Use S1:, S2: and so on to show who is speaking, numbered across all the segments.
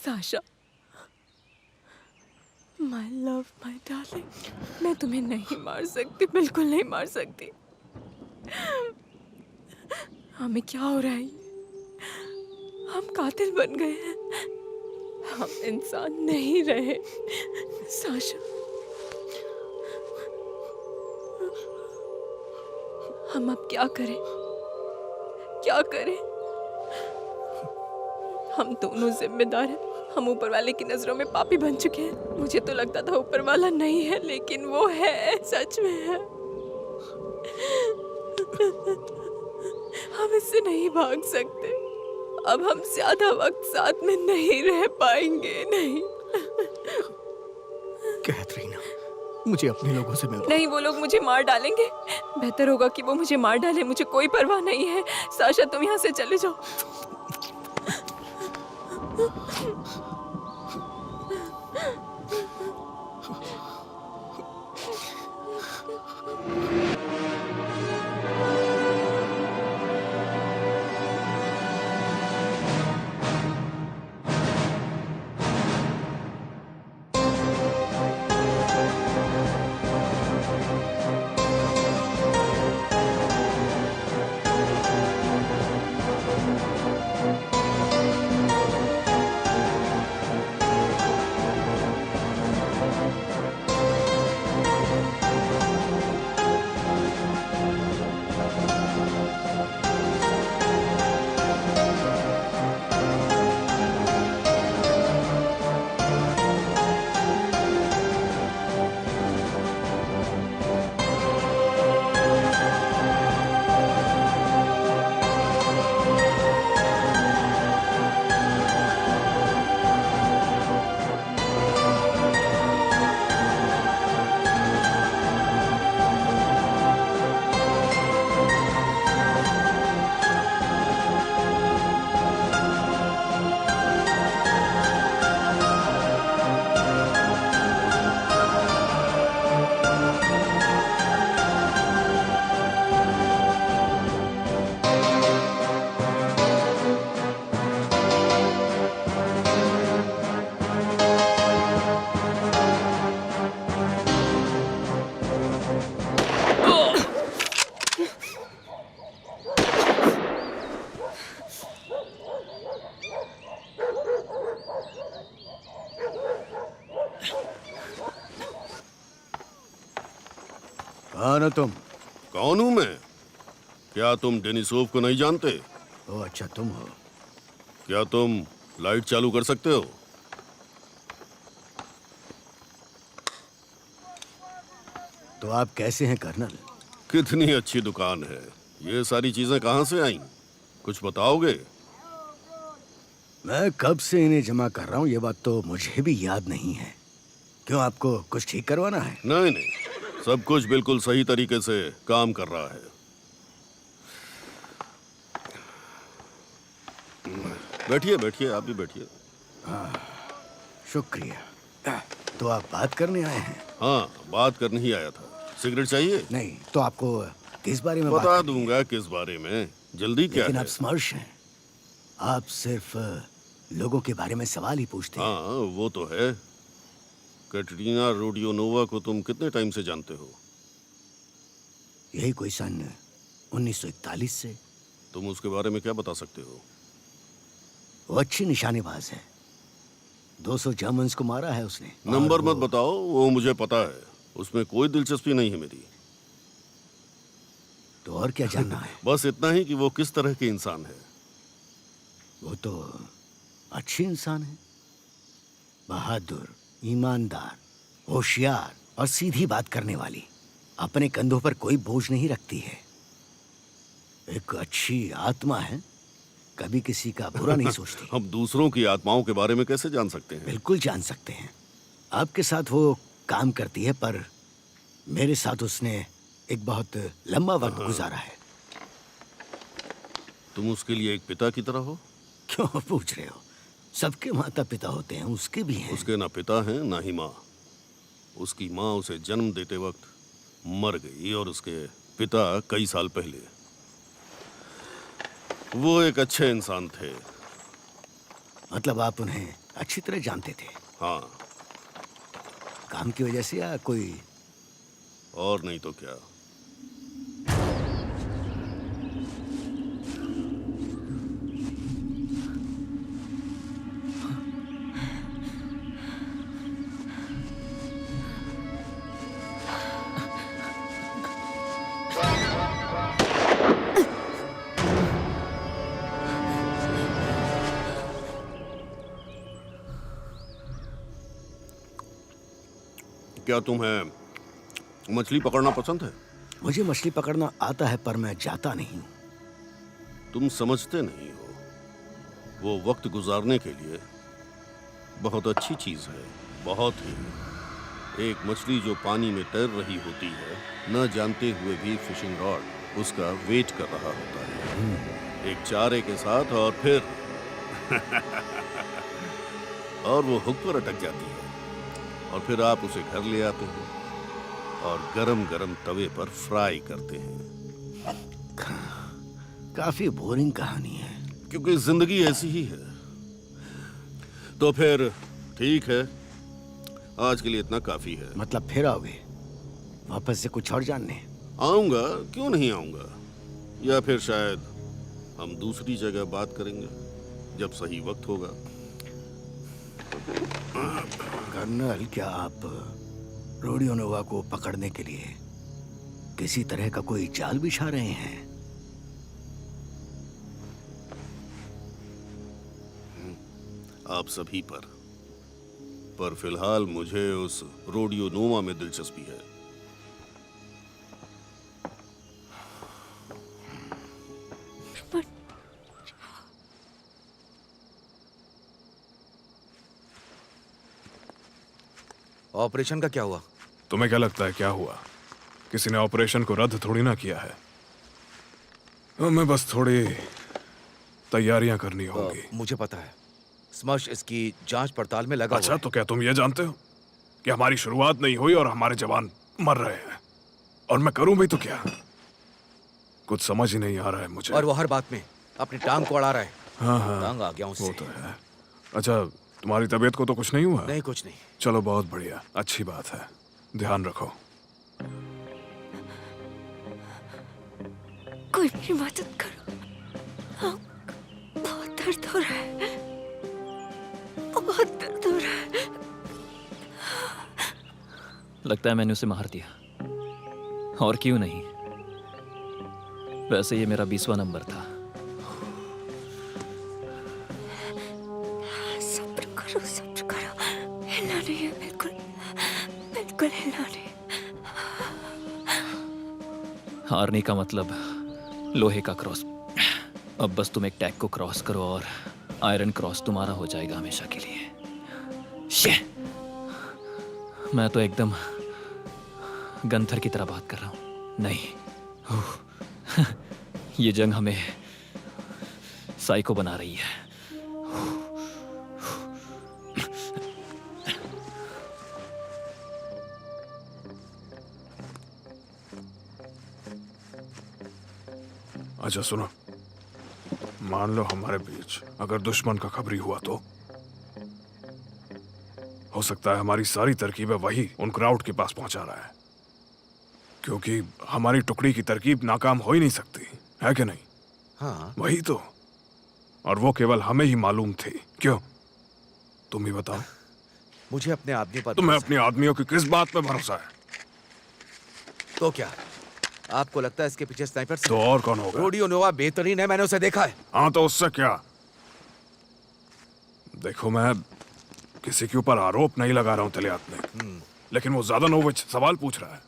S1: Sasha, my love, my darling, मैं तुम्हें नहीं मार सकती, बिल्कुल नहीं मार सकती। हमें क्या हो रहा है? हम कातिल बन गए हैं, हम इंसान नहीं रहे। साशा, हम अब क्या करें? क्या करें? हम दोनों जिम्मेदार हैं। हम ऊपर वाले की नजरों में पापी बन चुके हैं। मुझे तो लगता था ऊपर वाला नहीं है, लेकिन वो है, सच में है। हम इससे नहीं भाग सकते। अब हम ज्यादा वक्त साथ में नहीं रह पाएंगे, नहीं।
S2: कैथरीना, मुझे अपने लोगों से मिलवाओ।
S1: नहीं, वो लोग मुझे मार डालेंगे। बेहतर होगा कि वो मुझे मार डाले, मुझे कोई परवाह नहीं है। साशा, तुम यहाँ से चले जाओ।
S2: हाँ ना तुम?
S3: कौन हूं मैं? क्या तुम डेनिसोव को नहीं जानते?
S2: ओ अच्छा, तुम हो।
S3: क्या तुम लाइट चालू कर सकते हो?
S2: तो आप कैसे हैं कर्नल?
S3: कितनी अच्छी दुकान है। ये सारी चीजें कहां से आईं? कुछ बताओगे?
S2: मैं कब से इन्हें जमा कर रहा हूँ, ये बात तो मुझे भी याद नहीं है। क्यों, आपको कुछ ठीक करवाना है?
S3: नहीं नहीं, सब कुछ बिल्कुल सही तरीके से काम कर रहा है। बैठिए बैठिए, आप भी बैठिए।
S2: शुक्रिया। तो आप बात करने आए हैं?
S3: हाँ, बात करने ही आया था। सिगरेट चाहिए?
S2: नहीं, तो आपको किस बारे में
S3: बता
S2: बात करनी है?
S3: दूंगा किस बारे में। जल्दी क्या
S2: लेकिन
S3: है?
S2: आप स्मर्श हैं। आप सिर्फ लोगों के बारे में सवाल ही पूछते हैं।
S3: हाँ, वो तो है। कैटरीना रोडियोनोवा को तुम कितने टाइम से जानते हो?
S2: यही कोई सन 1941 से।
S3: तुम उसके बारे में क्या बता सकते हो?
S2: वो अच्छी निशानेबाज है। 200 जर्मन्स को मारा है उसने।
S3: नंबर
S2: और
S3: मत बताओ, वो मुझे पता है। उसमें कोई दिलचस्पी नहीं है मेरी।
S2: तो और क्या जानना है?
S3: बस इतना ही कि वो किस तरह के इंसान है।
S2: वो तो अच्छी इंसान है। बहादुर, ईमानदार, होशियार और सीधी बात करने वाली। अपने कंधों पर कोई बोझ नहीं रखती है। एक अच्छी आत्मा है, कभी किसी का बुरा नहीं सोचती।
S3: हम दूसरों की आत्माओं के बारे में कैसे जान सकते हैं?
S2: बिल्कुल जान सकते हैं। आपके साथ वो काम करती है, पर मेरे साथ उसने एक बहुत लंबा वक्त गुजारा है।
S3: तुम उसके लिए एक पिता की तरह हो?
S2: क्यों पूछ रहे हो? सबके माता पिता होते हैं, उसके भी हैं।
S3: उसके ना पिता हैं ना ही माँ। उसकी माँ उसे जन्म देते वक्त मर गई और उसके पिता कई साल पहले। वो एक अच्छे इंसान थे।
S2: मतलब आप उन्हें अच्छी तरह जानते थे?
S3: हाँ,
S2: काम की वजह से या कोई?
S3: और नहीं तो क्या। क्या तुम्हें मछली पकड़ना पसंद है?
S2: मुझे मछली पकड़ना आता है पर मैं जाता नहीं हूँ।
S3: तुम समझते नहीं हो, वो वक्त गुजारने के लिए बहुत अच्छी चीज है, बहुत ही। एक मछली जो पानी में तैर रही होती है, न जानते हुए भी फिशिंग रॉड उसका वेट कर रहा होता है एक चारे के साथ, और फिर और वो हुक पर अटक जाती है, और फिर आप उसे घर ले आते हैं और गरम गरम तवे पर फ्राई करते हैं।
S2: काफी बोरिंग कहानी है।
S3: क्योंकि जिंदगी ऐसी ही है। तो फिर ठीक है, आज के लिए इतना काफी है।
S2: मतलब फिर आओगे वापस से कुछ और जानने?
S3: आऊंगा, क्यों नहीं आऊंगा। या फिर शायद हम दूसरी जगह बात करेंगे जब सही वक्त होगा।
S2: कर्नल, क्या आप रोडियो नोवा को पकड़ने के लिए किसी तरह का कोई जाल बिछा रहे हैं?
S3: आप सभी पर फिलहाल मुझे उस रोडियो नोवा में दिलचस्पी है।
S4: ऑपरेशन का क्या हुआ?
S5: तुम्हें क्या लगता है क्या हुआ? किसी ने ऑपरेशन को रद्द थोड़ी ना किया है। हमें बस थोड़ी तैयारियां करनी होंगी।
S4: मुझे पता है, स्मश इसकी जांच पड़ताल में लगा
S5: अच्छा,
S4: हुआ है।
S5: तो क्या तुम ये जानते हो कि हमारी शुरुआत नहीं हुई और हमारे जवान मर रहे हैं? और मैं करूं भी तो क्या? कुछ समझ ही नहीं आ रहा है मुझे।
S4: और वो हर बात में अपनी टांग को अड़ा रहा है।
S5: हाँ,
S4: टांग आ गया
S5: वो
S4: उससे।
S5: तो है। अच्छा, तुम्हारी तबीयत को तो कुछ नहीं हुआ?
S4: नहीं, कुछ नहीं।
S5: चलो, बहुत बढ़िया, अच्छी बात है। ध्यान रखो।
S1: कोई मेरी मदद करो, बहुत दर्द हो रहा है, बहुत दर्द हो रहा है।
S6: लगता है मैंने उसे मार दिया, और क्यों नहीं। वैसे ये मेरा 20वां नंबर था।
S1: सब्र करो, हिलना नहीं है, बिल्कुल बिल्कुल हिलना नहीं।
S6: हारने का मतलब लोहे का क्रॉस। अब बस तुम एक टैग को क्रॉस करो और आयरन क्रॉस तुम्हारा हो जाएगा हमेशा के लिए। शे! मैं तो एकदम गंथर की तरह बात कर रहा हूं। नहीं, ये जंग हमें साइको बना रही है।
S5: अच्छा सुनो, मान लो हमारे बीच अगर दुश्मन का खबरी हुआ तो हो सकता है हमारी सारी तरकीबें वही उन क्राउड के पास पहुंचा रहा है, क्योंकि हमारी टुकड़ी की तरकीब नाकाम हो ही नहीं सकती है कि नहीं?
S4: हाँ,
S5: वही तो। और वो केवल हमें ही मालूम थी। क्यों, तुम ही बताओ।
S4: मुझे अपने आदमी पर
S5: तुम्हें
S4: भरोसा
S5: अपने आदमियों की किस बात पे भरोसा है?
S4: है। तो क्या आपको लगता है इसके पीछे स्नाइपर
S5: तो और कौन होगा?
S4: रोडियो नोवा बेहतरीन है, मैंने उसे देखा है।
S5: हाँ, तो उससे क्या? देखो, मैं किसी के ऊपर आरोप नहीं लगा रहा हूं तलियात, लेकिन वो ज्यादा नोविच सवाल पूछ रहा है।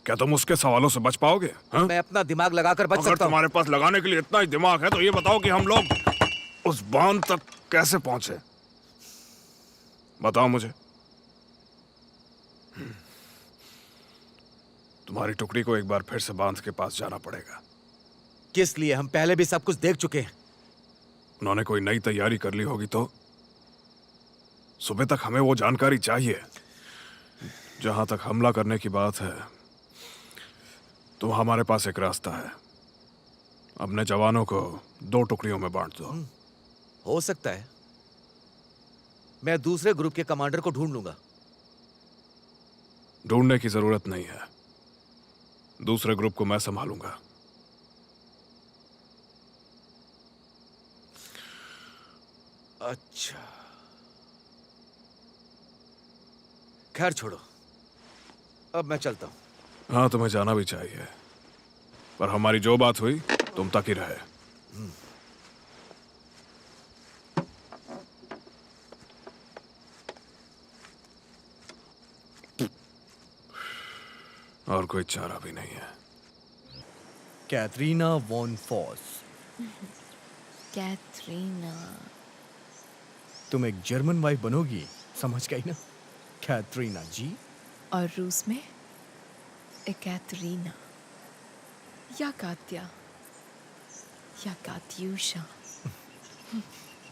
S5: क्या तुम उसके सवालों से बच पाओगे? हाँ?
S4: मैं अपना दिमाग लगाकर बच
S5: अगर
S4: सकता हूँ।
S5: तुम्हारे पास लगाने के लिए इतना ही दिमाग है तो ये बताओ कि हम लोग उस बांध तक कैसे पहुंचे? बताओ मुझे। तुम्हारी टुकड़ी को एक बार फिर से बांध के पास जाना पड़ेगा।
S4: किस लिए? हम पहले भी सब कुछ देख चुके हैं।
S5: उन्होंने कोई नई तैयारी कर ली होगी तो सुबह तक हमें वो जानकारी चाहिए। जहां तक हमला करने की बात है तो हमारे पास एक रास्ता है। अपने जवानों को 2 टुकड़ियों में बांट दो।
S4: हो सकता है, मैं दूसरे ग्रुप के कमांडर को ढूंढ लूंगा।
S5: ढूंढने की जरूरत नहीं है, दूसरे ग्रुप को मैं संभालूंगा।
S4: अच्छा, खैर छोड़ो, अब मैं चलता हूं।
S5: हाँ, तुम्हें जाना भी चाहिए, पर हमारी जो बात हुई तुम तक ही रहे। और कोई चारा भी नहीं है।
S7: Katharina von Foss,
S1: Katharina.
S7: तुम एक जर्मन वाइफ बनोगी, समझ गई ना? कैथरीना जी।
S1: और रूस में कैथरीना या कात्या या कात्यूशा।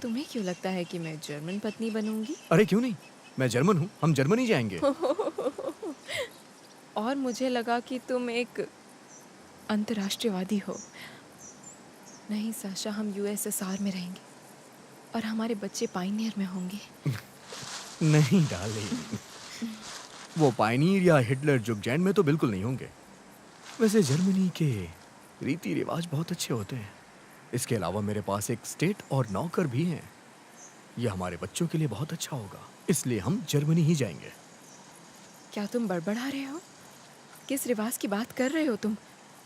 S1: तुम्हें क्यों लगता है कि मैं जर्मन पत्नी बनूंगी?
S7: अरे क्यों नहीं, मैं जर्मन हूँ, हम जर्मनी जाएंगे।
S1: और मुझे लगा कि तुम एक अंतर्राष्ट्रीयवादी हो। नहीं साशा, हम यूएसएसआर में रहेंगे और हमारे बच्चे पाइनियर में होंगे।
S7: नहीं डार्लिंग, वो पायनीर या हिटलर जुगजैंड में तो बिल्कुल नहीं होंगे। वैसे जर्मनी के रीति रिवाज बहुत अच्छे होते हैं। इसके अलावा मेरे पास एक स्टेट और नौकर भी हैं। यह हमारे बच्चों के लिए बहुत अच्छा होगा, इसलिए हम जर्मनी ही जाएंगे।
S1: क्या तुम बड़बड़ा रहे हो? किस रिवाज की बात कर रहे हो तुम?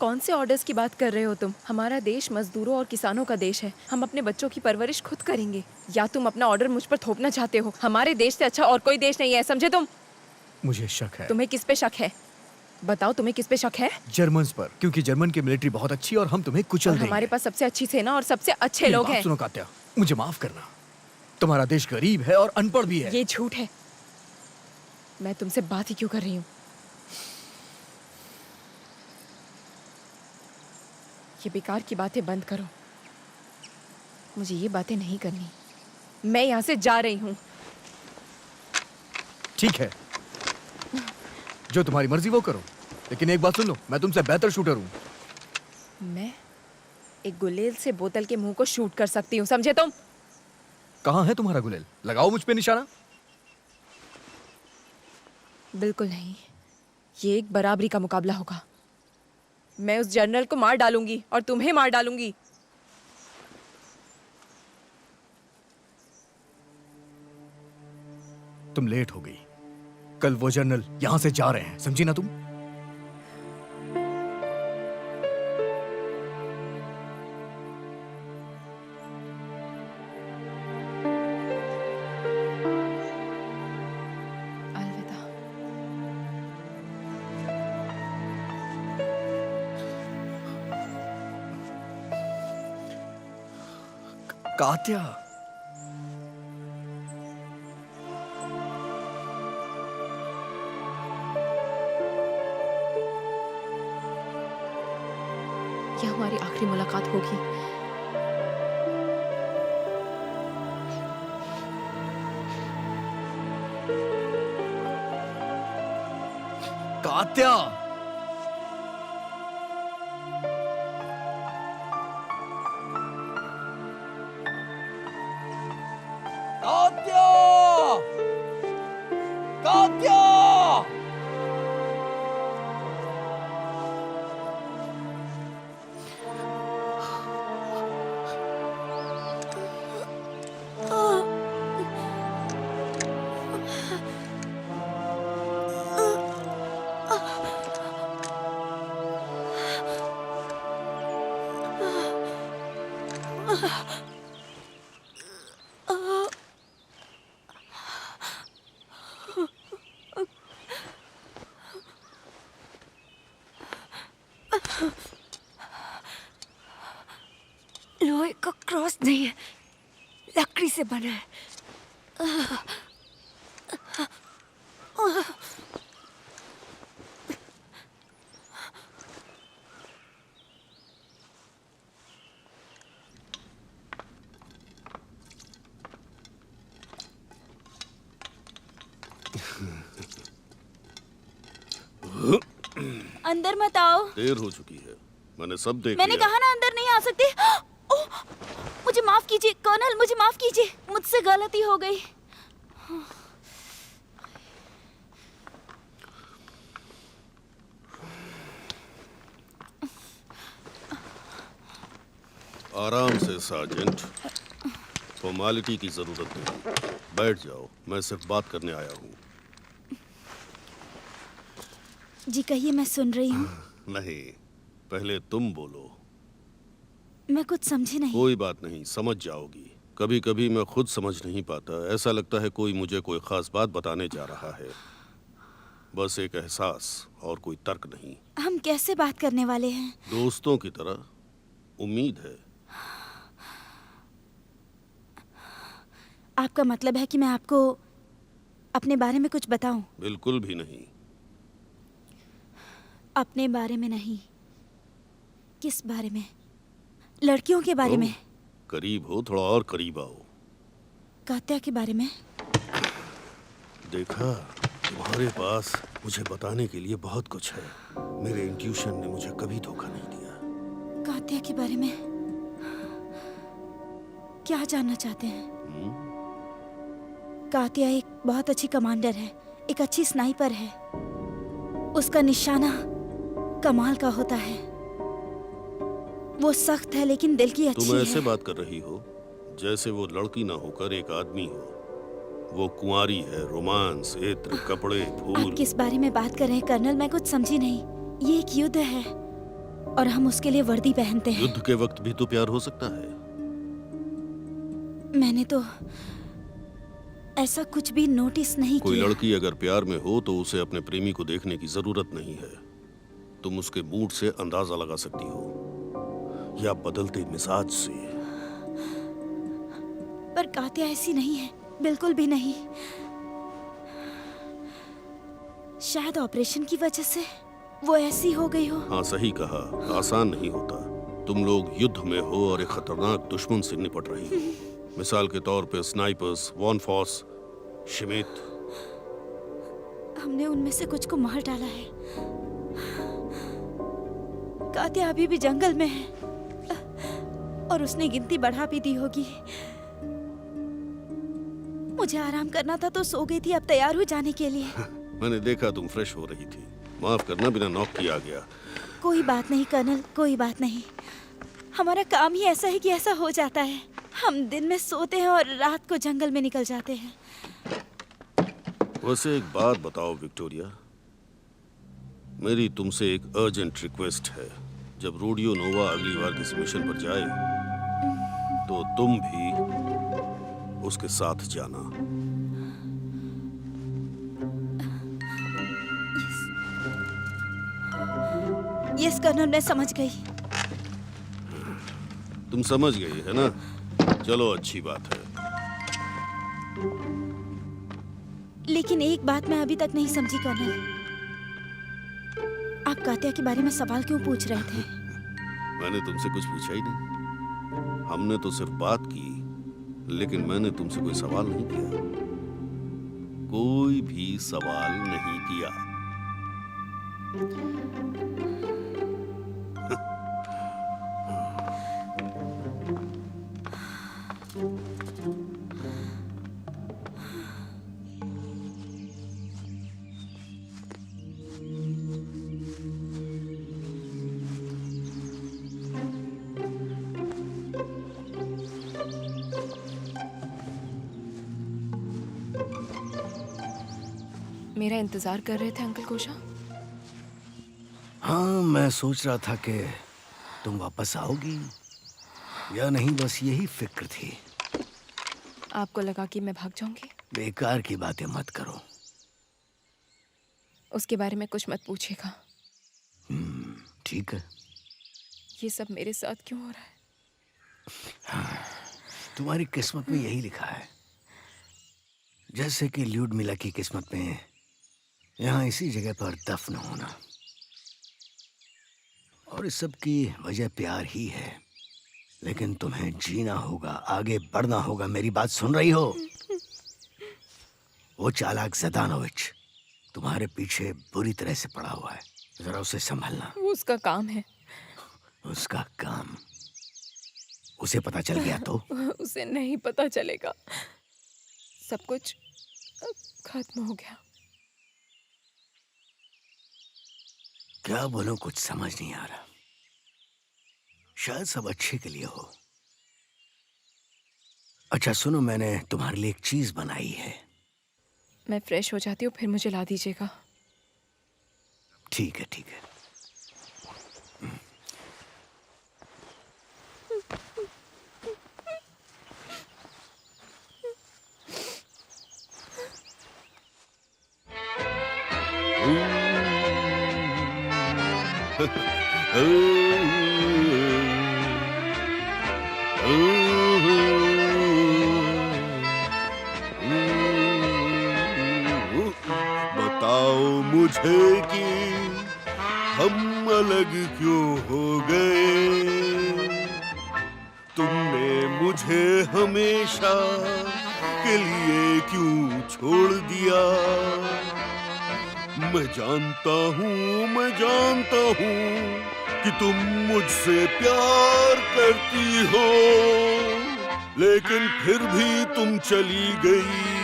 S1: कौन से ऑर्डर्स की बात कर रहे हो तुम? हमारा देश मजदूरों और किसानों का देश है। हम अपने बच्चों की परवरिश खुद करेंगे। या तुम अपना ऑर्डर मुझ पर थोपना चाहते हो? हमारे देश से अच्छा और कोई देश नहीं है, समझे तुम?
S7: मुझे शक है।
S1: तुम्हें किस पे शक है? बताओ, तुम्हें किस पे शक है?
S7: जर्मन्स पर, क्योंकि जर्मन की मिलिट्री बहुत अच्छी और हम तुम्हें कुचल
S1: और
S7: देंगे।
S1: हमारे पास सबसे अच्छी सेना और सबसे अच्छे
S7: मेरी
S1: लोग
S7: बात
S1: हैं।
S7: सुनो कात्या, मुझे माफ करना। तुम्हारा देश गरीब है और अनपढ़ भी है।
S1: ये झूठ है। मैं तुमसे बात ही क्यों कर रही हूँ? ये बेकार की बातें बंद करो। मुझे ये बातें नहीं करनी। मैं यहाँ से जा रही हूँ।
S7: ठीक है, जो तुम्हारी मर्जी वो करो, लेकिन एक बात सुन लो, मैं तुमसे बेहतर शूटर हूँ।
S1: मैं एक गुलेल से बोतल के मुंह को शूट कर सकती हूँ, समझे तुम?
S7: कहाँ है तुम्हारा गुलेल? लगाओ मुझ पे निशाना।
S1: बिल्कुल नहीं। ये एक बराबरी का मुकाबला होगा। मैं उस जनरल को मार डालूंगी और तुम्हें मार डालूंगी।
S7: तुम लेट हो गई। कल वो जनरल यहां से जा रहे हैं, समझी ना तुम?
S1: अलविदा।
S7: कात्या,
S1: ये हमारी आखिरी मुलाकात होगी।
S7: कात्या, कात्या, कात्या।
S8: लोहे का क्रॉस नहीं है, लकड़ी से बना है।
S9: अंदर मत आओ।
S3: देर हो चुकी है, मैंने सब देख
S9: मैंने
S3: लिया।
S9: कहा ना अंदर नहीं आ सकते। ओह, मुझे माफ कीजिए कर्नल, मुझे माफ कीजिए, मुझसे गलती हो गई।
S3: आराम से सार्जेंट, फॉर्मेलिटी की जरूरत नहीं। बैठ जाओ, मैं सिर्फ बात करने आया हूँ।
S9: जी कहिए, मैं सुन रही हूँ।
S3: नहीं, पहले तुम बोलो।
S9: मैं कुछ समझी नहीं।
S3: कोई बात नहीं, समझ जाओगी। कभी कभी मैं खुद समझ नहीं पाता, ऐसा लगता है कोई मुझे कोई खास बात बताने जा रहा है। बस एक एहसास और कोई तर्क नहीं।
S9: हम कैसे बात करने वाले हैं?
S3: दोस्तों की तरह। उम्मीद है।
S9: आपका मतलब है कि मैं आपको अपने बारे में कुछ बताऊं?
S3: बिल्कुल भी नहीं।
S9: अपने बारे में नहीं। किस बारे में? लड़कियों के बारे में?
S3: करीब हो, थोड़ा और करीब आओ।
S9: कात्या के बारे में?
S3: देखा, तुम्हारे पास मुझे बताने के लिए बहुत कुछ है। मेरे इंट्यूशन ने मुझे कभी धोखा नहीं दिया।
S9: कात्या के बारे में क्या जानना चाहते हैं? कात्या एक बहुत अच्छी कमांडर है, एक अच्छी स्नाइपर है। उसका निशाना कमाल का होता है। वो सख्त है लेकिन दिल की अच्छी
S3: तुम
S9: है।
S3: ऐसे बात कर रही हो जैसे वो लड़की ना होकर एक आदमी हो। वो कुंवारी है, रोमांस, इत्र, कपड़े, फूल।
S9: आप किस बारे में बात कर रहे हैं कर्नल? मैं कुछ समझी नहीं। ये एक युद्ध है और हम उसके लिए वर्दी पहनते हैं।
S3: युद्ध के वक्त भी तो प्यार हो सकता है।
S9: मैंने तो ऐसा कुछ भी नोटिस नहीं
S3: कोई
S9: किया।
S3: लड़की अगर प्यार में हो तो उसे अपने प्रेमी को देखने की जरूरत नहीं है। तुम उसके मूड से अंदाजा लगा सकती हो या बदलते मिजाज से।
S9: पर कात्या ऐसी नहीं है, बिल्कुल भी नहीं। शायद ऑपरेशन की वजह से वो ऐसी हो गई हो।
S3: हाँ, सही कहा। आसान नहीं होता। तुम लोग युद्ध में हो और एक खतरनाक दुश्मन से निपट रही हो। मिसाल के तौर पे स्नाइपर्स, वॉन फॉस, शिमित।
S9: हमने उनमें से कुछ को मार डाला है। कात्या अभी भी जंगल में है और उसने गिनती बढ़ा भी दी होगी। मुझे आराम करना था तो सो गई थी, अब तैयार हो जाने के लिए।
S3: मैंने देखा तुम फ्रेश हो रही थी। माफ करना, बिना नॉक किया गया।
S9: कोई बात नहीं कर्नल, कोई बात नहीं। हमारा काम ही ऐसा है कि ऐसा हो जाता है। हम दिन में सोते हैं और रात को जंगल में निकल जाते हैं।
S3: वैसे एक बात बताओ विक्टोरिया, मेरी तुमसे एक अर्जेंट रिक्वेस्ट है। जब रोडियो नोवा अगली बार किसी मिशन पर जाए तो तुम भी उसके साथ जाना।
S9: यस कर्नल, मैं समझ गई।
S3: तुम समझ गई है ना? चलो, अच्छी बात है।
S9: लेकिन एक बात मैं अभी तक नहीं समझी कर्नल। आप कात्या के बारे में सवाल क्यों पूछ रहे थे?
S3: मैंने तुमसे कुछ पूछा ही नहीं। हमने तो सिर्फ बात की, लेकिन मैंने तुमसे कोई सवाल नहीं किया। कोई भी सवाल नहीं किया।
S1: मेरा इंतजार कर रहे थे अंकल कोशा?
S2: हाँ, मैं सोच रहा था कि तुम वापस आओगी या नहीं, बस यही फिक्र थी।
S1: आपको लगा कि मैं भाग जाऊंगी?
S2: बेकार की बातें मत करो।
S1: उसके बारे में कुछ मत पूछिएगा।
S2: ठीक है।
S1: ये सब मेरे साथ क्यों हो रहा है?
S2: तुम्हारी किस्मत में यही लिखा है, जैसे कि ल्यूडमिला की किस्मत में यहाँ इसी जगह पर दफन होना। और इस सब की वजह प्यार ही है। लेकिन तुम्हें जीना होगा, आगे बढ़ना होगा। मेरी बात सुन रही हो? वो चालाक ज़दानोविच तुम्हारे पीछे बुरी तरह से पड़ा हुआ है। जरा उसे संभालना।
S1: वो उसका काम है।
S2: उसका काम? उसे पता चल गया तो?
S1: उसे नहीं पता चलेगा। सब कुछ खत्म हो गया।
S2: क्या बोलूं, कुछ समझ नहीं आ रहा। शायद सब अच्छे के लिए हो। अच्छा सुनो, मैंने तुम्हारे लिए एक चीज बनाई है।
S1: मैं फ्रेश हो जाती हूँ, फिर मुझे ला दीजिएगा।
S2: ठीक है ठीक है।
S3: बताओ मुझे कि हम अलग क्यों हो गए। तुमने मुझे हमेशा के लिए क्यों छोड़ दिया। मैं जानता हूँ कि तुम मुझसे प्यार करती हो, लेकिन फिर भी तुम चली गई।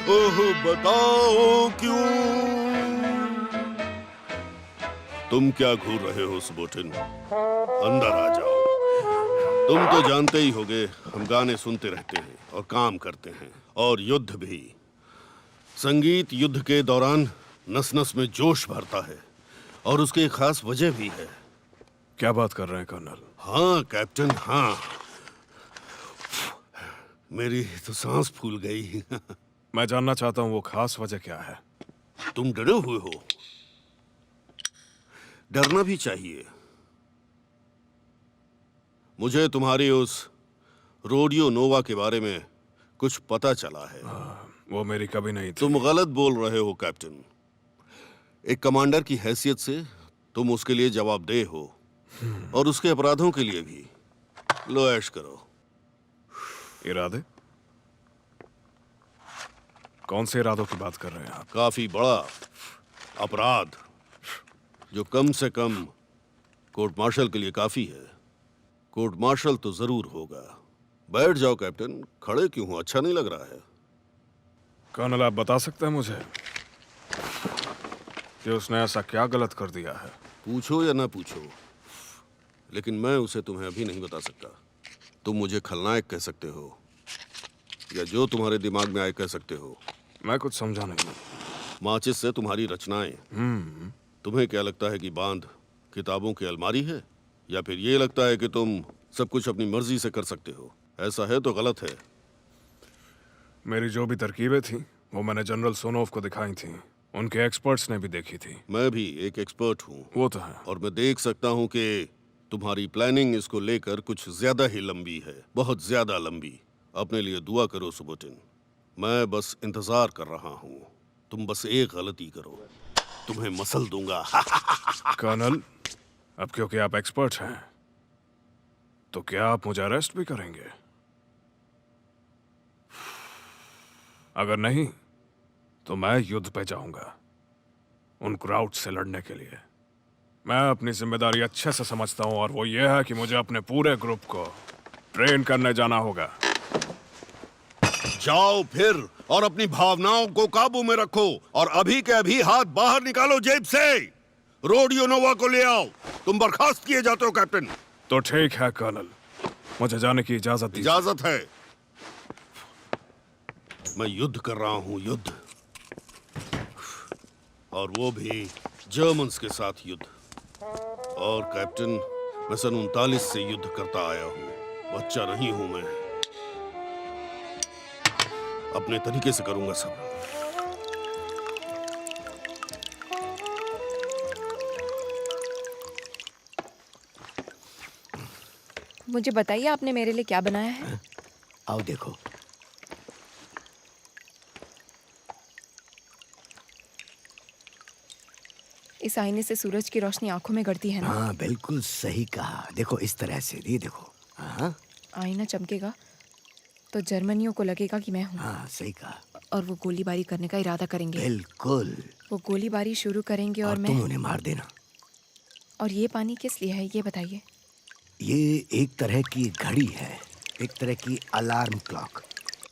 S3: ओह बताओ क्यों। तुम क्या घूर रहे हो सुबोटिन? अंदर आ जाओ। तुम तो जानते ही होगे, हम गाने सुनते रहते हैं और काम करते हैं, और युद्ध भी। संगीत युद्ध के दौरान नस नस में जोश भरता है, और उसकी एक खास वजह भी है।
S5: क्या बात कर रहे हैं कर्नल?
S3: हाँ कैप्टन, हाँ। मेरी तो सांस फूल गई।
S5: मैं जानना चाहता हूँ वो खास वजह क्या है।
S3: तुम डरे हुए हो। डरना भी चाहिए। मुझे तुम्हारी उस रोडियो नोवा के बारे में कुछ पता चला है।
S5: वो मेरी कभी नहीं थी।
S3: तुम गलत बोल रहे हो कैप्टन। एक कमांडर की हैसियत से तुम उसके लिए जवाबदेह हो, और उसके अपराधों के लिए भी। लो ऐश करो।
S5: इरादे? कौन से इरादों की बात कर रहे हैं आप?
S3: काफी बड़ा अपराध, जो कम से कम कोर्ट मार्शल के लिए काफी है। कोर्ट मार्शल तो जरूर होगा। बैठ जाओ कैप्टन। खड़े क्यों हो? अच्छा नहीं लग रहा है?
S5: कर्नल, आप बता सकते हैं मुझे कि उसने ऐसा क्या गलत कर दिया है?
S3: पूछो या ना पूछो, लेकिन मैं उसे तुम्हें अभी नहीं बता सकता। तुम मुझे खलनायक कह सकते हो, या जो तुम्हारे दिमाग में आए कह सकते हो।
S5: मैं कुछ समझा नहीं।
S3: माचिस से तुम्हारी रचनाएं। तुम्हें क्या लगता है कि बांध किताबों की अलमारी है, या फिर ये लगता है कि तुम सब कुछ अपनी मर्जी से कर सकते हो? ऐसा है तो गलत है।
S5: मेरी जो भी तरकीबें थी वो मैंने जनरल सोनोव को दिखाई थी। उनके एक्सपर्ट्स ने भी देखी थी।
S3: मैं भी एक एक्सपर्ट हूँ।
S5: वो तो है।
S3: और मैं देख सकता हूँ कि तुम्हारी प्लानिंग इसको लेकर कुछ ज्यादा ही लंबी है, बहुत ज्यादा लंबी। अपने लिए दुआ करो सुबोटिन। मैं बस इंतजार कर रहा हूँ। तुम बस एक गलती करो, तुम्हें मसल दूंगा।
S5: कर्नल, अब क्योंकि आप एक्सपर्ट हैं, तो क्या आप मुझे अरेस्ट भी करेंगे? अगर नहीं तो मैं युद्ध पे जाऊंगा, उन क्राउड से लड़ने के लिए। मैं अपनी जिम्मेदारी अच्छे से समझता हूं, और वो ये है कि मुझे अपने पूरे ग्रुप को ट्रेन करने जाना होगा।
S3: जाओ फिर, और अपनी भावनाओं को काबू में रखो, और अभी के अभी हाथ बाहर निकालो जेब से। रोडियो नोवा को ले आओ। तुम बर्खास्त किए जाते हो कैप्टन।
S5: तो ठीक है कर्नल, मुझे जाने की इजाजत दीजिए।
S3: इजाजत है। मैं युद्ध कर रहा हूं, युद्ध, और वो भी जर्मन्स के साथ युद्ध। और कैप्टन, मैं सन 39 से युद्ध करता आया हूं। बच्चा नहीं हूं मैं। अपने तरीके से करूंगा सब।
S1: मुझे बताइए, आपने मेरे लिए क्या बनाया है?
S2: आओ देखो।
S1: इस आईने से सूरज की रोशनी आंखों में गड़ती है ना?
S2: हाँ बिल्कुल सही कहा। देखो इस तरह से, ये देखो। हाँ
S1: आईना चमकेगा तो जर्मनियों को लगेगा कि मैं हूँ,
S2: हाँ सही कहा।
S1: और वो गोलीबारी करने का इरादा करेंगे।
S2: बिल्कुल।
S1: वो गोलीबारी शुरू करेंगे और
S2: तुम
S1: मैं।
S2: उन्हें मार देना।
S1: और ये पानी किस लिए है, ये बताइए।
S2: ये एक तरह की घड़ी है, एक तरह की अलार्म क्लॉक,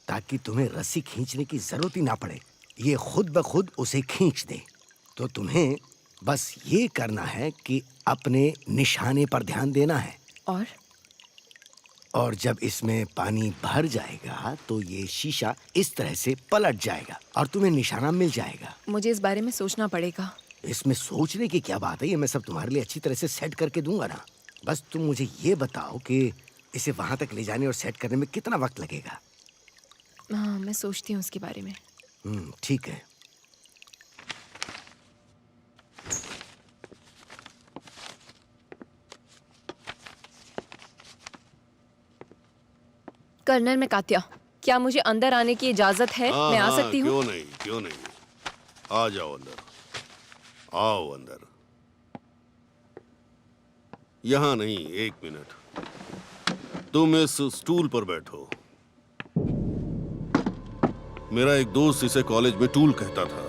S2: ताकि तुम्हें रस्सी खींचने की जरूरत ही ना पड़े। ये खुद ब खुद उसे खींच दे। तो तुम्हें बस ये करना है कि अपने निशाने पर ध्यान देना है। और जब इसमें पानी भर जाएगा तो ये शीशा इस तरह से पलट जाएगा और तुम्हें निशाना मिल जाएगा।
S1: मुझे इस बारे में सोचना पड़ेगा।
S2: इसमें सोचने की क्या बात है, ये मैं सब तुम्हारे लिए अच्छी तरह से सेट करके दूंगा ना। बस तुम मुझे ये बताओ कि इसे वहां तक ले जाने और सेट करने में कितना वक्त लगेगा।
S1: हाँ, मैं सोचती हूँ उसके बारे में।
S2: ठीक है।
S1: कर्नल में कात्या, क्या मुझे अंदर आने की इजाजत है? मैं आ सकती हूँ?
S3: क्यों नहीं, क्यों नहीं। आ जाओ अंदर, आओ अंदर। यहाँ नहीं, 1 मिनट। तुम इस स्टूल पर बैठो। मेरा एक दोस्त इसे कॉलेज में टूल कहता था,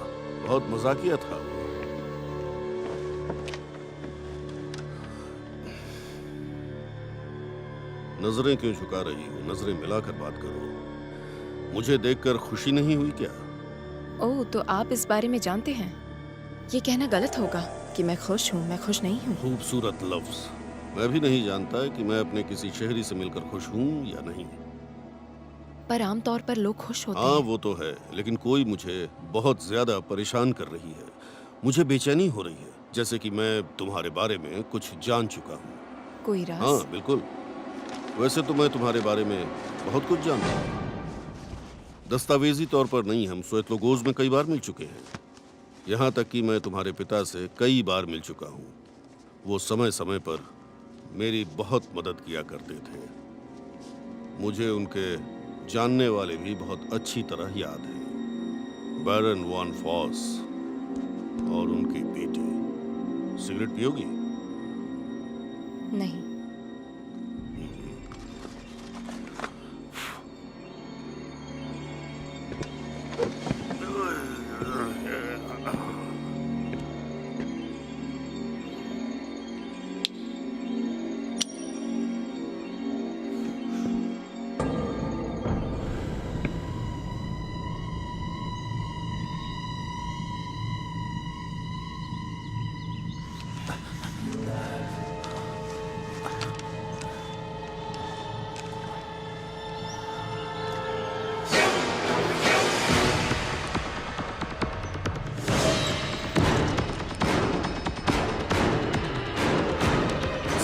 S3: बहुत मजाकिया था वो। नजरें क्यों झुका रही हो? नजरें मिलाकर बात करो। मुझे देखकर खुशी नहीं हुई क्या?
S1: ओह, तो आप इस बारे में जानते हैं? ये कहना गलत होगा कि मैं खुश हूँ। मैं खुश नहीं हूँ।
S3: खूबसूरत लफ्ज। मैं भी नहीं जानता कि मैं अपने किसी शहरी से मिलकर खुश हूँ या नहीं।
S1: पर आमतौर पर लोग खुश होते
S3: हाँ,
S1: हैं।
S3: वो तो है, लेकिन कोई मुझे बहुत ज्यादा परेशान कर रही है। मुझे बेचैनी हो रही है, जैसे कि मैं तुम्हारे बारे में कुछ जान चुका हूँ।
S1: कोई राज?
S3: हाँ, बिल्कुल। वैसे तो मैं तुम्हारे बारे में बहुत कुछ जानता हूँ। दस्तावेजी तौर पर नहीं, हम स्वेतलोगोज में कई बार मिल चुके हैं। यहाँ तक कि मैं तुम्हारे पिता से कई बार मिल चुका हूँ। वो समय समय पर मेरी बहुत मदद किया करते थे। मुझे उनके जानने वाले भी बहुत अच्छी तरह याद है। बैरन वॉन फॉस और उनकी बेटी। सिगरेट पियोगी?
S1: नहीं।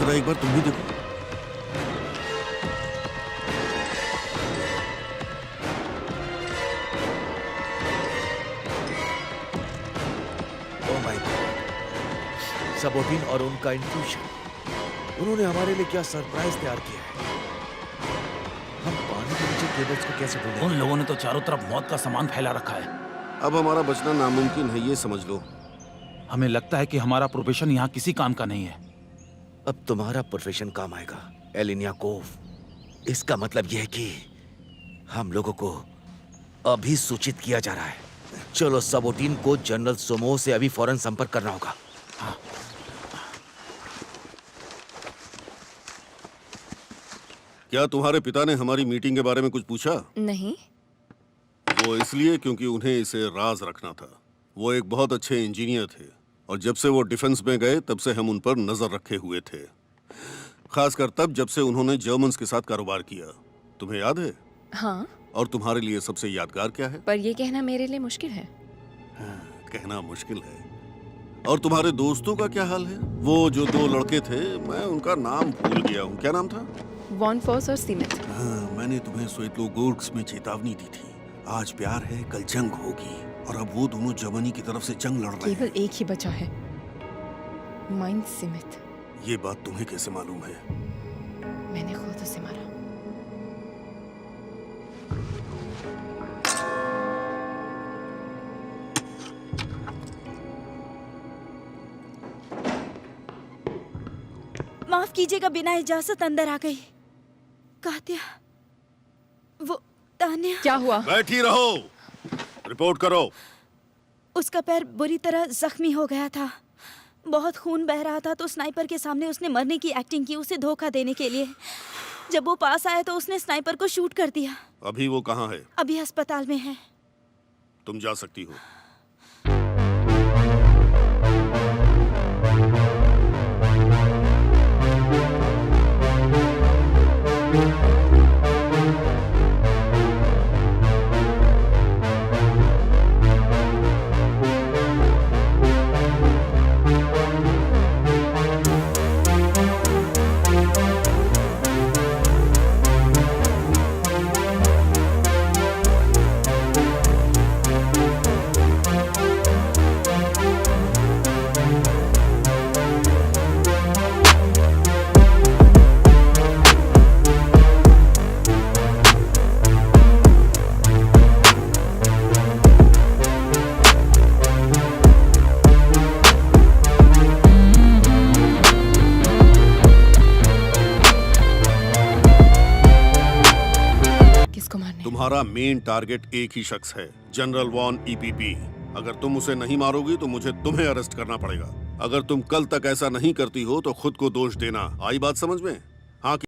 S3: जरा एक बार तुम भी देखो।
S4: ओह माय गॉड, सबोटीन और उनका इंट्रूशन। उन्होंने हमारे लिए क्या सरप्राइज तैयार किया है। हम पानी के नीचे केबल्स को कैसे ढूंढेंगे?
S10: उन लोगों ने तो चारों तरफ मौत का सामान फैला रखा है।
S3: अब हमारा बचना नामुमकिन है, ये समझ लो।
S10: हमें लगता है कि हमारा प्रोफेशन यहाँ किसी काम का नहीं है।
S4: अब तुम्हारा प्रोफेशन काम आएगा, एलिनिया कोव। इसका मतलब यह है कि हम लोगों को अभी सूचित किया जा रहा है। चलो, सबोटीन को जनरल सोमो से अभी फौरन संपर्क करना होगा। हाँ।
S3: क्या तुम्हारे पिता ने हमारी मीटिंग के बारे में कुछ पूछा?
S1: नहीं।
S3: वो इसलिए क्योंकि उन्हें इसे राज रखना था। वो एक बहुत अच्छे इंजीनियर थे और जब से वो डिफेंस में गए तब से हम उन पर नजर रखे हुए थे, खासकर तब जब से उन्होंने जर्मन्स के साथ कारोबार किया। तुम्हें याद है?
S1: हाँ।
S3: और तुम्हारे लिए सबसे यादगार क्या है?
S1: पर ये कहना मेरे लिए मुश्किल है।
S3: कहना मुश्किल है। और तुम्हारे दोस्तों का क्या हाल है? वो जो 2 लड़के थे, मैं उनका नाम भूल गया हूँ। क्या नाम था?
S1: वॉन फॉस और सीमित।
S3: हाँ, मैंने तुम्हें स्वेतलोगोर्स्क में चेतावनी दी थी। आज प्यार है, कल जंग होगी। और अब वो दोनों जर्मनी की तरफ से जंग लड़ रहे हैं।
S1: केवल एक ही बचा है, माइन सिमित।
S3: ये बात तुम्हें कैसे मालूम है?
S1: मैंने खुद उसे मारा।
S9: माफ कीजिएगा, बिना इजाजत अंदर आ गई। कात्या, वो तान्या।
S1: क्या हुआ?
S3: बैठी रहो, रिपोर्ट करो।
S9: उसका पैर बुरी तरह जख्मी हो गया था। बहुत खून बह रहा था तो स्नाइपर के सामने उसने मरने की एक्टिंग की, उसे धोखा देने के लिए। जब वो पास आया तो उसने स्नाइपर को शूट कर दिया।
S3: अभी वो कहाँ है?
S9: अभी अस्पताल में है।
S3: तुम जा सकती हो।
S1: किसको मारने?
S3: तुम्हारा मेन टारगेट एक ही शख्स है, जनरल वॉन ईपीपी। अगर तुम उसे नहीं मारोगी तो मुझे तुम्हें अरेस्ट करना पड़ेगा। अगर तुम कल तक ऐसा नहीं करती हो तो खुद को दोष देना। आई बात समझ में? हाँ कि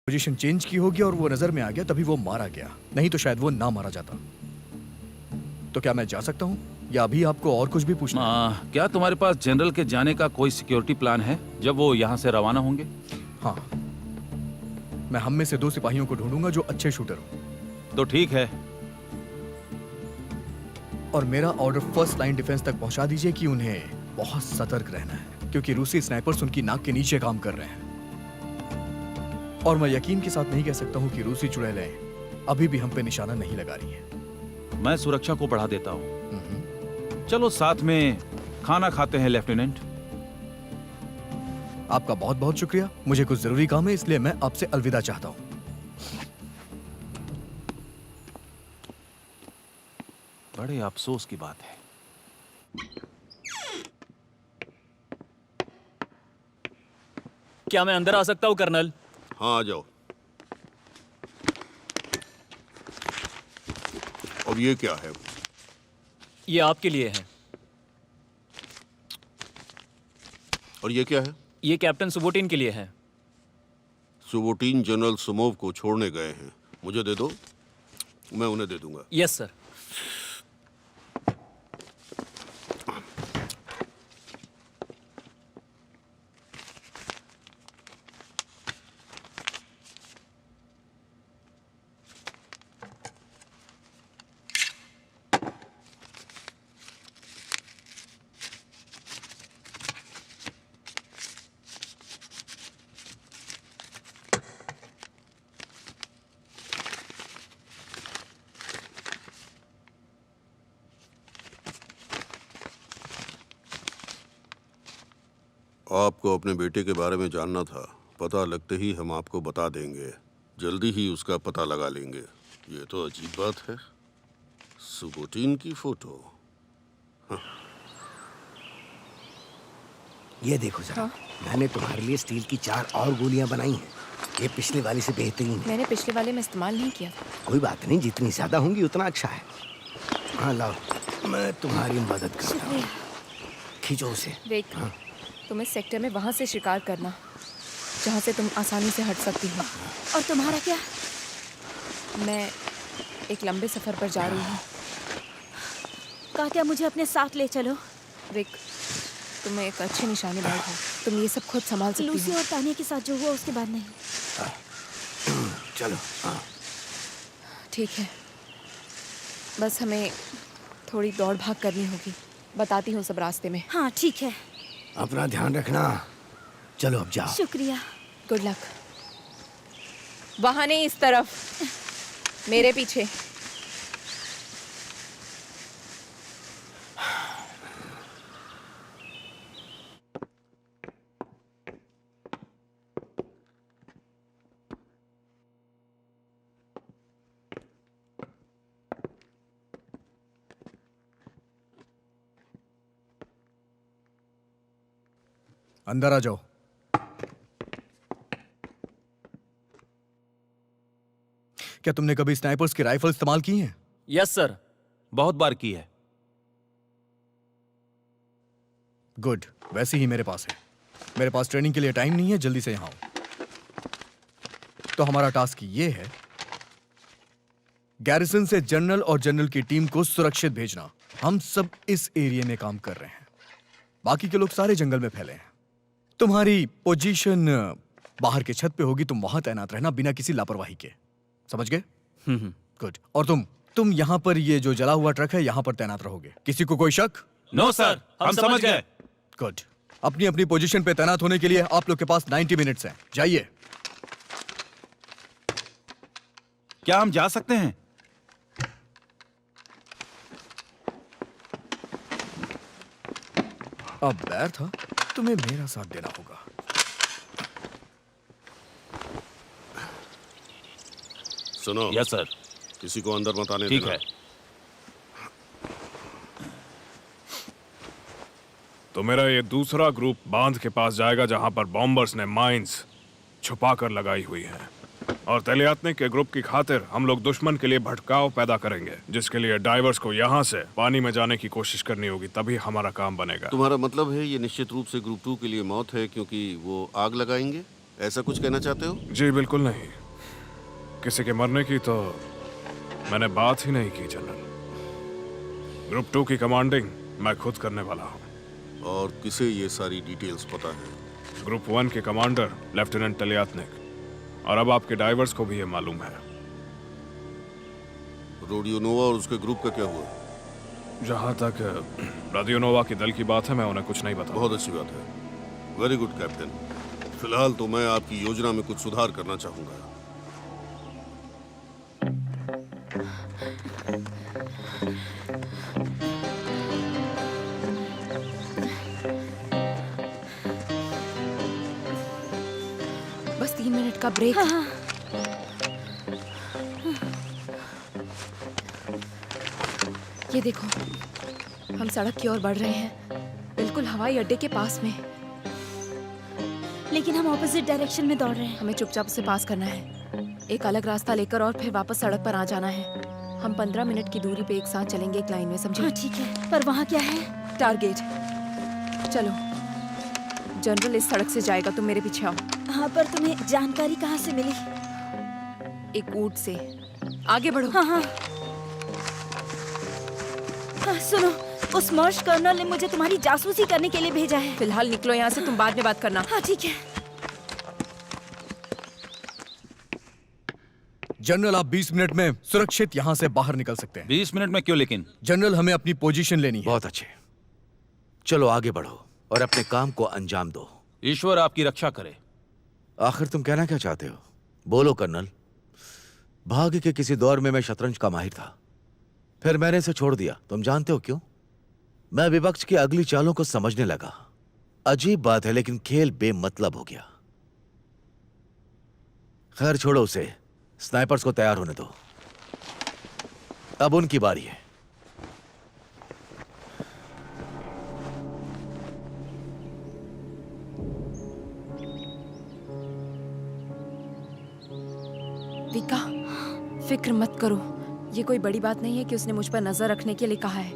S7: पोजीशन चेंज की होगी और वो नजर में आ गया, तभी वो मारा गया, नहीं तो शायद वो ना मारा जाता। तो क्या मैं जा सकता हूँ या अभी आपको और कुछ भी पूछना है?
S10: क्या तुम्हारे पास जनरल के जाने का कोई सिक्योरिटी प्लान है जब वो यहाँ से रवाना होंगे?
S7: हाँ, मैं हम में से 2 सिपाहियों को ढूंढूंगा जो अच्छे शूटर हो।
S10: तो ठीक है।
S7: और मेरा ऑर्डर फर्स्ट लाइन डिफेंस तक पहुंचा दीजिए कि उन्हें बहुत सतर्क रहना है, क्योंकि रूसी स्नाइपर्स उनकी नाक के नीचे काम कर रहे हैं। और मैं यकीन के साथ नहीं कह सकता हूं कि रूसी चुड़ैलें अभी भी हम पे निशाना नहीं लगा रही हैं।
S10: मैं सुरक्षा को बढ़ा देता हूँ। चलो साथ में खाना खाते हैं लेफ्टिनेंट।
S7: आपका बहुत बहुत शुक्रिया। मुझे कुछ जरूरी काम है, इसलिए मैं आपसे अलविदा चाहता हूँ।
S10: बड़े अफसोस की बात है।
S6: क्या मैं अंदर आ सकता हूँ कर्नल?
S3: हाँ, आ जाओ। और ये क्या है?
S6: ये आपके लिए है।
S3: और ये क्या है?
S6: ये कैप्टन सुबोटिन के लिए है।
S3: सुबोटिन जनरल सुमोव को छोड़ने गए हैं। मुझे दे दो, मैं उन्हें दे दूंगा।
S6: Yes sir.
S3: आपको अपने बेटे के बारे में जानना था। पता लगते ही हम आपको बता देंगे। जल्दी ही उसका पता लगा लेंगे। ये तो अजीब बात है, सुबोटिन की फोटो। हाँ।
S2: ये देखो जरा, मैंने तुम्हारे लिए स्टील की 4 और गोलियां बनाई हैं। ये पिछले वाले से बेहतरीन है।
S1: मैंने पिछले वाले में इस्तेमाल नहीं किया।
S2: कोई बात नहीं, जितनी ज्यादा होंगी उतना अच्छा है। हाँ लाओ, मैं तुम्हारी मदद करता हूँ। खींचो उसे।
S1: वेक, तुम इस सेक्टर में वहाँ से शिकार करना जहाँ से तुम आसानी से हट सकती हो।
S9: और तुम्हारा क्या?
S1: मैं एक लंबे सफ़र पर जा रही हूँ।
S9: कात्या, मुझे अपने साथ ले चलो।
S1: विक, तुम एक अच्छी निशानेबाज हो। तुम ये सब खुद संभाल सकती
S9: लूसी
S1: हो।
S9: और तानिया के साथ जो हुआ उसके बाद नहीं।
S2: चलो। हाँ।
S1: ठीक है, बस हमें थोड़ी दौड़ भाग करनी होगी। बताती हूँ सब रास्ते में।
S9: हाँ ठीक है।
S2: अपना ध्यान रखना। चलो अब जाओ।
S9: शुक्रिया।
S1: Good luck. वहाँ नहीं, इस तरफ, मेरे पीछे।
S7: अंदर आ जाओ। क्या तुमने कभी स्नाइपर्स की राइफल इस्तेमाल की हैं?
S10: यस सर, बहुत बार की है।
S7: गुड, वैसे ही मेरे पास है। मेरे पास ट्रेनिंग के लिए टाइम नहीं है, जल्दी से यहां आओ। तो हमारा टास्क ये है, गैरिसन से जनरल और जनरल की टीम को सुरक्षित भेजना। हम सब इस एरिया में काम कर रहे हैं, बाकी के लोग सारे जंगल में फैले हैं। तुम्हारी पोजीशन बाहर के छत पे होगी, तुम वहां तैनात रहना बिना किसी लापरवाही के। समझ गए? गुड। और तुम यहाँ पर, ये जो जला हुआ ट्रक है, यहाँ पर तैनात रहोगे। किसी को कोई शक?
S10: नो सर, हम समझ गए।
S7: गुड। अपनी अपनी पोजीशन पे तैनात होने के लिए आप लोग के पास 90 मिनट्स हैं। जाइए।
S10: क्या हम जा सकते हैं?
S7: अब बैर था, तुम्हें मेरा साथ देना होगा।
S3: सुनो।
S10: Yes sir.
S3: किसी को अंदर मत आने
S10: ठीक
S3: देना।
S10: है।
S5: तो मेरा ये दूसरा ग्रुप बांध के पास जाएगा जहां पर बॉम्बर्स ने माइंस छुपा कर लगाई हुई है, और तेलियातनिक के ग्रुप की खातिर हम लोग दुश्मन के लिए भटकाव पैदा करेंगे, जिसके लिए डाइवर्स को यहाँ से पानी में जाने की कोशिश करनी होगी, तभी हमारा काम बनेगा।
S3: तुम्हारा मतलब है ये निश्चित रूप से ग्रुप 2 के लिए मौत है, क्योंकि वो आग लगाएंगे, ऐसा कुछ कहना चाहते हो?
S5: जी बिल्कुल नहीं, किसी के मरने की तो मैंने बात ही नहीं की जनरल। ग्रुप 2 की कमांडिंग मैं खुद करने वाला हूँ।
S3: और किसे ये सारी डिटेल्स पता है?
S5: ग्रुप 1 के कमांडर लेफ्टिनेंट तेलियातनिक, और अब आपके डाइवर्स को भी ये मालूम है।
S3: रोडियोनोवा और उसके ग्रुप का क्या हुआ?
S5: जहां तक रादियोनोवा की दल की बात है, मैं उन्हें कुछ नहीं बताऊं।
S3: बहुत अच्छी बात है। Very good captain. फिलहाल तो मैं आपकी योजना में कुछ सुधार करना चाहूंगा।
S1: बस 3 मिनट का ब्रेक। ये देखो, हम सड़क की ओर बढ़ रहे हैं, बिल्कुल हवाई अड्डे के पास में।
S9: लेकिन हम ऑपोजिट डायरेक्शन में दौड़ रहे हैं।
S1: हमें चुपचाप उसे पास करना है, एक अलग रास्ता लेकर, और फिर वापस सड़क पर आ जाना है। हम 15 मिनट की दूरी पे एक साथ चलेंगे, एक लाइन में, समझे?
S9: हाँ ठीक है, पर वहाँ क्या है?
S1: टारगेट। चलो, जनरल इस सड़क से जाएगा, तुम मेरे पीछे आओ।
S9: हाँ, पर तुम्हें जानकारी कहाँ से मिली?
S1: एक ऊँट से। आगे बढ़ो।
S9: हाँ हाँ हाँ, सुनो, उस मर्श कर्नल ने मुझे तुम्हारी जासूसी करने के लिए भेजा है।
S1: फिलहाल निकलो यहाँ से, तुम बाद में बात करना।
S9: हाँ ठीक है।
S7: जनरल, आप 20 मिनट में सुरक्षित यहाँ से बाहर निकल सकते हैं।
S10: 20 मिनट में क्यों लेकिन?
S7: जनरल, हमें अपनी पोजीशन लेनी है।
S4: बहुत अच्छे, चलो आगे बढ़ो और अपने काम को अंजाम दो।
S10: ईश्वर आपकी रक्षा करे।
S4: आखिर तुम कहना क्या चाहते हो? बोलो कर्नल। भाग्य के किसी दौर में मैं शतरंज का माहिर था, फिर मैंने इसे छोड़ दिया। तुम जानते हो क्यों? मैं विपक्ष की अगली चालों को समझने लगा। अजीब बात है, लेकिन खेल बेमतलब हो गया। खैर छोड़ो उसे, स्नाइपर्स को तैयार होने दो, अब उनकी बारी है।
S1: फिक्र मत करो, ये कोई बड़ी बात नहीं है कि उसने मुझ पर नजर रखने के लिए कहा है।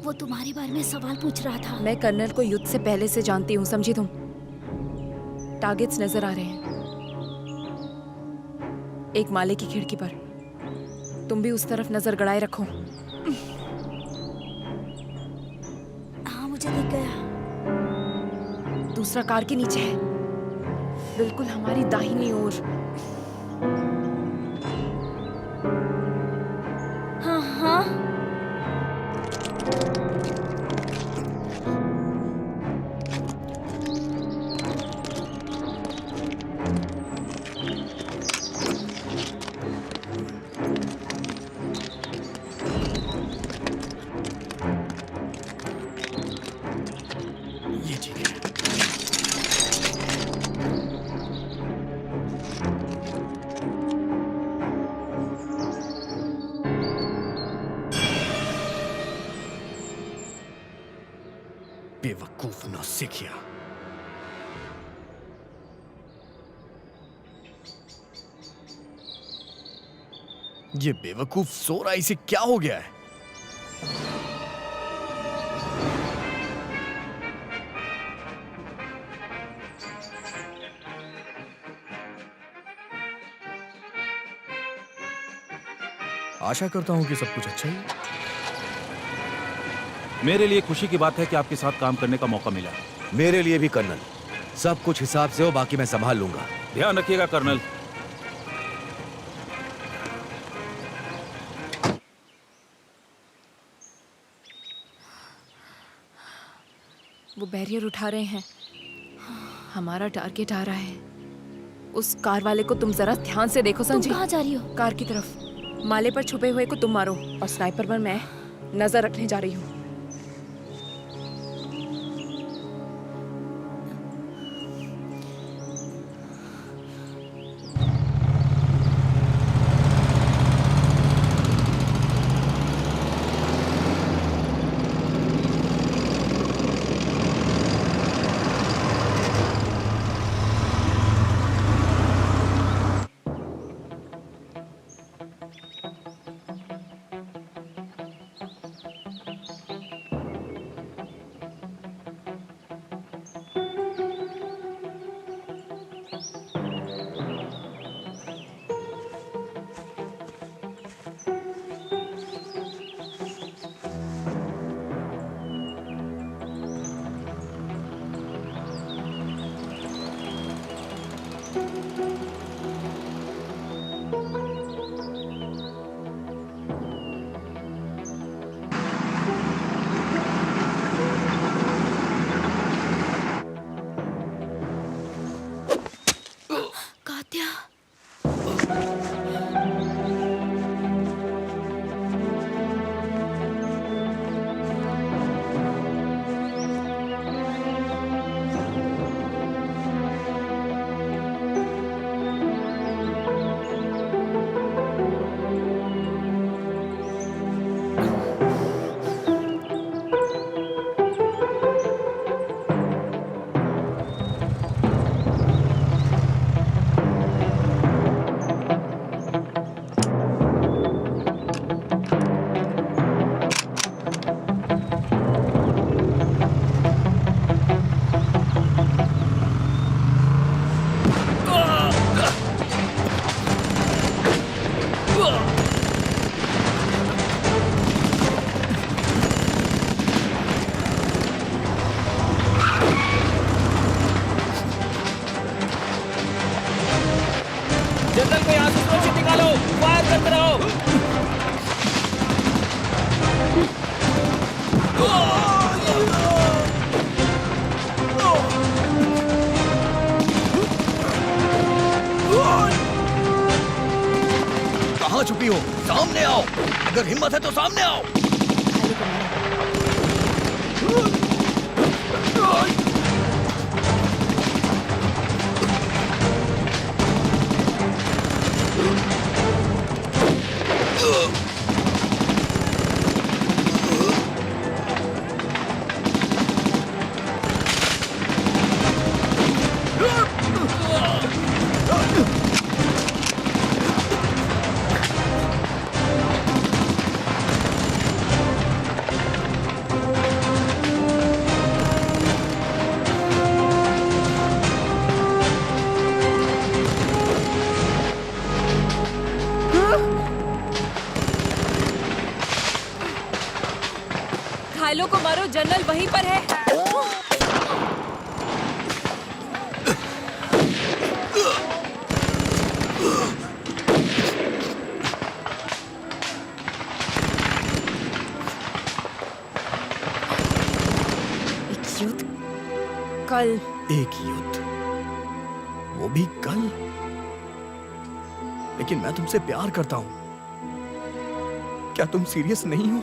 S9: वो तुम्हारे बारे में सवाल पूछ रहा था।
S1: मैं कर्नल को युद्ध से पहले से जानती हूँ, समझी तुम? टारगेट्स नजर आ रहे हैं, एक माले की खिड़की पर। तुम भी उस तरफ नजर गड़ाए रखो।
S9: हाँ, मुझे दिख गया।
S1: दूसरा कार के नीचे है, बिल्कुल हमारी दाहिनी ओर।
S9: हाँ हाँ,
S7: ये ठीक है। बेवकूफ नौसिखिया। ये बेवकूफ सो रहा है, इसे क्या हो गया है? आशा करता हूं कि सब कुछ अच्छा ही है।
S10: मेरे लिए खुशी की बात है कि आपके साथ काम करने का मौका मिला।
S4: मेरे लिए भी कर्नल। सब कुछ हिसाब से हो, बाकी मैं संभाल लूंगा।
S10: ध्यान रखिएगा कर्नल।
S1: वो बैरियर उठा रहे हैं, हमारा टारगेट आ रहा है। उस कार वाले को तुम जरा ध्यान से देखो
S9: तुम
S1: संजी।
S9: कहाँ जा रही हो?
S1: कार की तरफ। माले पर छुपे हुए को तुम मारो और स्नाइपर पर मैं नजर रखने जा रही हूँ।
S9: कात्या,
S6: जनरल को यहाँ से सुरक्षित निकालो, फायर करते रहो।
S7: कहाँ छुपी हो? सामने आओ। अगर हिम्मत है तो सामने आओ।
S1: खाली को मारो। घायलों को मारो, जनरल वहीं पर है। एक युद्ध कल।
S7: एक युद्ध, वो भी कल। लेकिन मैं तुमसे प्यार करता हूं। क्या तुम सीरियस नहीं हो?